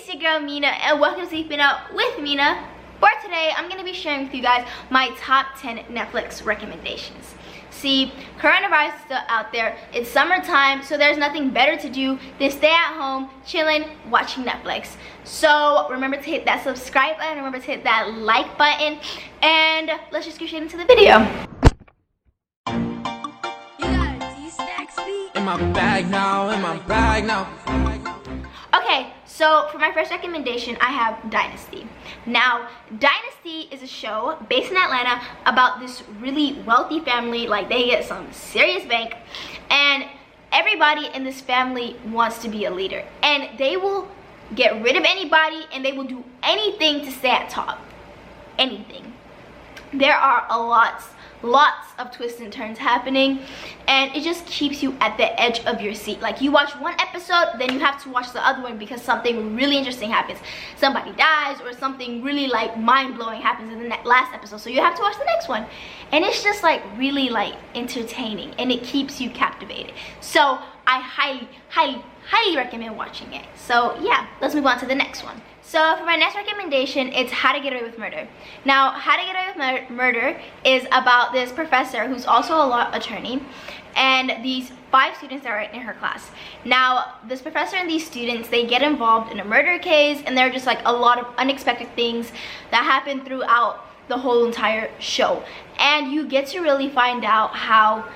it's your girl Mina, and welcome to Sleeping Out with Mina. For today, I'm going to be sharing with you guys my top 10 Netflix recommendations. See, coronavirus is still out there. It's summertime, so there's nothing better to do than stay at home, chilling, watching Netflix. So remember to hit that subscribe button, remember to hit that like button, and let's just get straight into the video. In my bag now. Okay, so for my first recommendation, I have Dynasty. Now, Dynasty is a show based in Atlanta about this really wealthy family. Like, they get some serious bank, and everybody in this family wants to be a leader. And they will get rid of anybody, and they will do anything to stay at top. Anything. There are lots of twists and turns happening, and it just keeps you at the edge of your seat. Like, you watch one episode, then you have to watch the other one because something really interesting happens. Somebody dies, or something really like mind-blowing happens in the last episode, so you have to watch the next one. And it's just like really like entertaining, and it keeps you captivated. So I highly recommend watching it. So yeah, let's move on to the next one. So for my next recommendation, it's How to Get Away with Murder. Now, How to Get Away with Murder is about this professor who's also a law attorney, and these 5 students that are in her class. Now, this professor and these students, they get involved in a murder case, and there are just like a lot of unexpected things that happen throughout the whole entire show. And you get to really find out how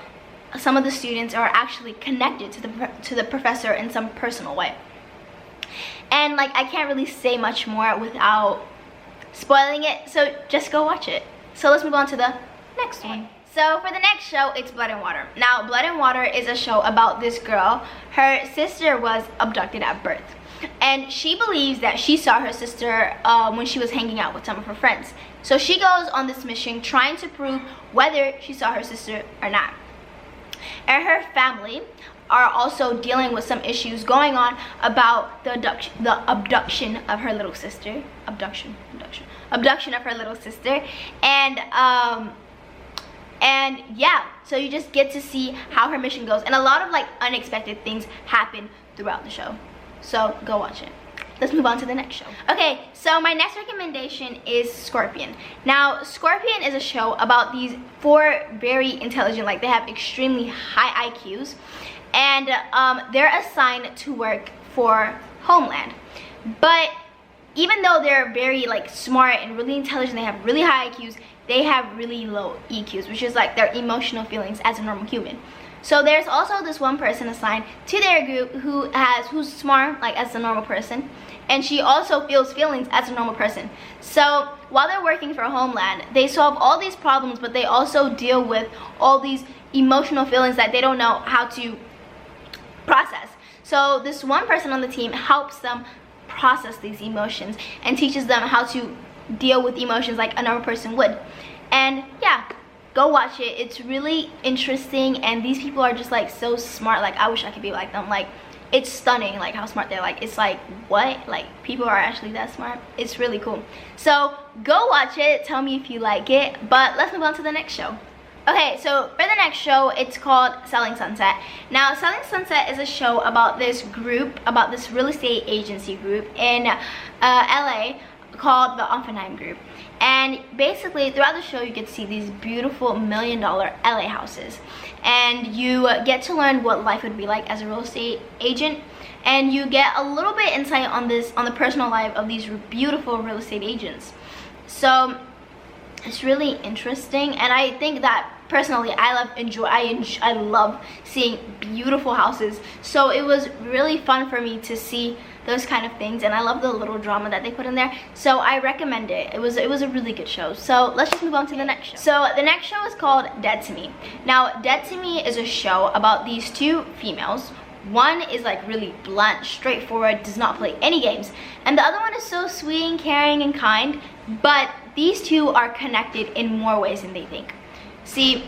some of the students are actually connected to the professor in some personal way. And like, I can't really say much more without spoiling it, so just go watch it. So let's move on to the next one. So for the next show, it's Blood and Water. Now, Blood and Water is a show about this girl. Her sister was abducted at birth, and she believes that she saw her sister when she was hanging out with some of her friends. So she goes on this mission trying to prove whether she saw her sister or not. And her family are also dealing with some issues going on about the abduction of her little sister. Abduction of her little sister. And yeah, so you just get to see how her mission goes, and a lot of like unexpected things happen throughout the show. So go watch it. Let's move on to the next show. Okay, so my next recommendation is Scorpion. Now, Scorpion is a show about these 4 very intelligent, like they have extremely high IQs, and they're assigned to work for Homeland. But even though they're very like smart and really intelligent, they have really high IQs, they have really low EQs, which is like their emotional feelings as a normal human. So there's also this one person assigned to their group who's smart like as a normal person, and she also feels feelings as a normal person. So while they're working for Homeland, they solve all these problems, but they also deal with all these emotional feelings that they don't know how to process. So this one person on the team helps them process these emotions and teaches them how to deal with emotions like a normal person would. And yeah, go watch it. It's really interesting, and these people are just like so smart. Like, I wish I could be like them. Like, it's stunning like how smart they're. Like, it's like, what? Like, people are actually that smart. It's really cool. So go watch it, tell me if you like it. But let's move on to the next show. Okay, so for the next show, it's called Selling Sunset. Now, Selling Sunset is a show about this group, about this real estate agency group in LA called the Oppenheim Group. And basically, throughout the show, you get to see these beautiful $1 million LA houses. And you get to learn what life would be like as a real estate agent. And you get a little bit insight on the personal life of these beautiful real estate agents. So it's really interesting, and I think that personally I love seeing beautiful houses. So it was really fun for me to see those kind of things, and I love the little drama that they put in there. So I recommend it. It was a really good show. So let's just move on to the next show. So the next show is called Dead to Me. Now, Dead to Me is a show about these 2 females. One is like really blunt, straightforward, does not play any games, and the other one is so sweet and caring and kind. But these 2 are connected in more ways than they think. See,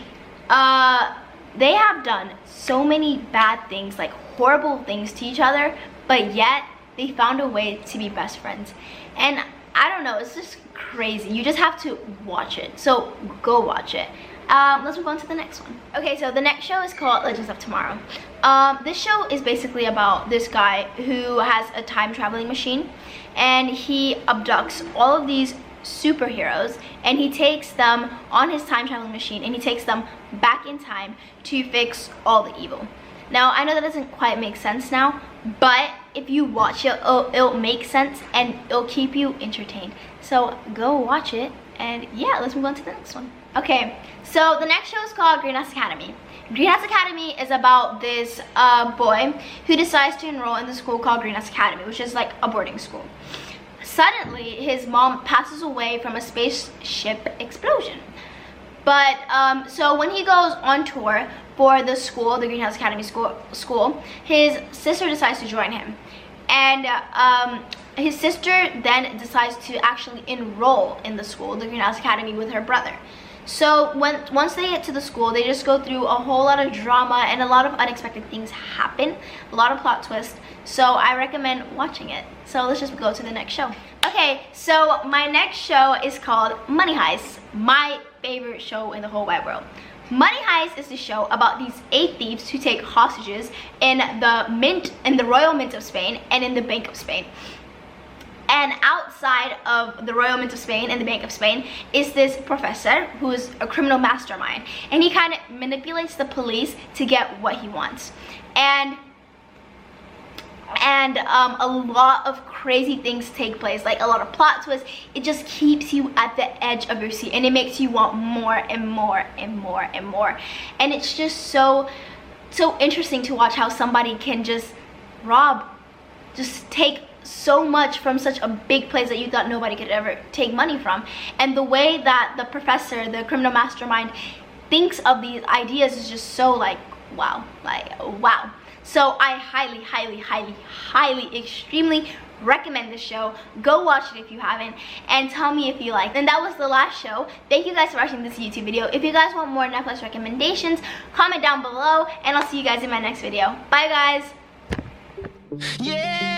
they have done so many bad things, like horrible things to each other, but yet they found a way to be best friends. And I don't know, it's just crazy. You just have to watch it. So go watch it. Let's move on to the next one. Okay, so the next show is called Legends of Tomorrow. This show is basically about this guy who has a time traveling machine, and he abducts all of these superheroes and he takes them on his time traveling machine and he takes them back in time to fix all the evil. Now, I know that doesn't quite make sense now, but if you watch it, it'll make sense and it'll keep you entertained. So go watch it, and yeah, let's move on to the next one. Okay, so the next show is called Greenhouse Academy. Greenhouse Academy is about this boy who decides to enroll in the school called Greenhouse Academy, which is like a boarding school. Suddenly, his mom passes away from a spaceship explosion. But so when he goes on tour for the school, the Greenhouse Academy school, his sister decides to join him. And his sister then decides to actually enroll in the school, the Greenhouse Academy, with her brother. So once they get to the school, they just go through a whole lot of drama and a lot of unexpected things happen, a lot of plot twists. So I recommend watching it. So let's just go to the next show. Okay, so my next show is called Money Heist, my favorite show in the whole wide world. Money Heist is the show about these 8 thieves who take hostages in the Royal Mint of Spain and in the Bank of Spain. And outside of the Royal Mint of Spain and the Bank of Spain is this professor who is a criminal mastermind, and he kind of manipulates the police to get what he wants. And a lot of crazy things take place, like a lot of plot twists. It just keeps you at the edge of your seat, and it makes you want more and more and more and more. And it's just so interesting to watch how somebody can just take so much from such a big place that you thought nobody could ever take money from. And the way that the professor, the criminal mastermind, thinks of these ideas is just so wow. So I highly, extremely recommend this show. Go watch it if you haven't, and tell me if you like it. And that was the last show. Thank you guys for watching this YouTube video. If you guys want more Netflix recommendations, comment down below, and I'll see you guys in my next video. Bye guys. Yeah.